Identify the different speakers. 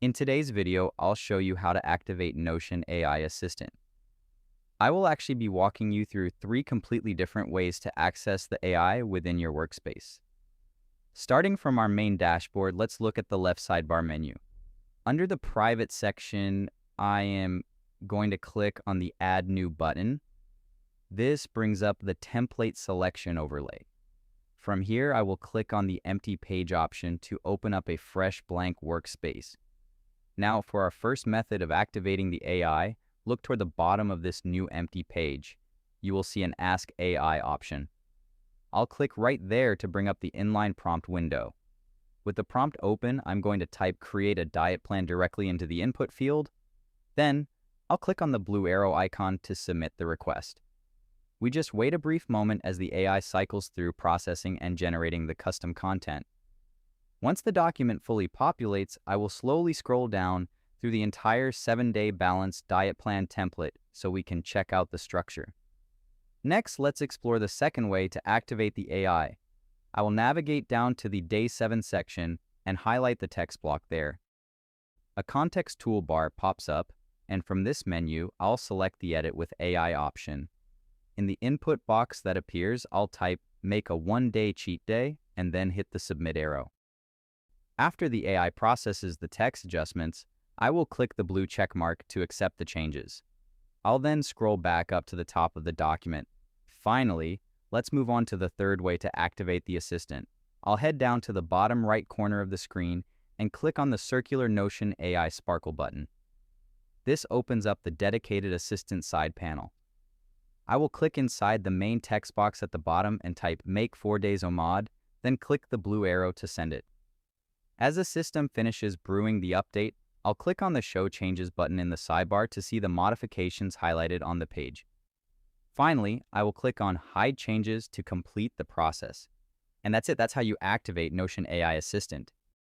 Speaker 1: In today's video, I'll show you how to activate Notion AI Assistant. I will actually be walking you through 3 completely different ways to access the AI within your workspace. Starting from our main dashboard, let's look at the left sidebar menu. Under the private section, I am going to click on the Add New button. This brings up the template selection overlay. From here, I will click on the empty page option to open up a fresh blank workspace. Now, for our first method of activating the AI, look toward the bottom of this new empty page. You will see an Ask AI option. I'll click right there to bring up the inline prompt window. With the prompt open, I'm going to type Create a Diet Plan directly into the input field. Then, I'll click on the blue arrow icon to submit the request. We just wait a brief moment as the AI cycles through processing and generating the custom content. Once the document fully populates, I will slowly scroll down through the entire 7-day balanced diet plan template so we can check out the structure. Next, let's explore the second way to activate the AI. I will navigate down to the Day 7 section and highlight the text block there. A context toolbar pops up, and from this menu, I'll select the Edit with AI option. In the input box that appears, I'll type Make a 1-day cheat day and then hit the Submit arrow. After the AI processes the text adjustments, I will click the blue check mark to accept the changes. I'll then scroll back up to the top of the document. Finally, let's move on to the third way to activate the assistant. I'll head down to the bottom right corner of the screen and click on the circular Notion AI Sparkle button. This opens up the dedicated assistant side panel. I will click inside the main text box at the bottom and type Make 4 days OMAD, then click the blue arrow to send it. As the system finishes brewing the update, I'll click on the Show Changes button in the sidebar to see the modifications highlighted on the page. Finally, I will click on Hide Changes to complete the process. And that's it. That's how you activate Notion AI Assistant.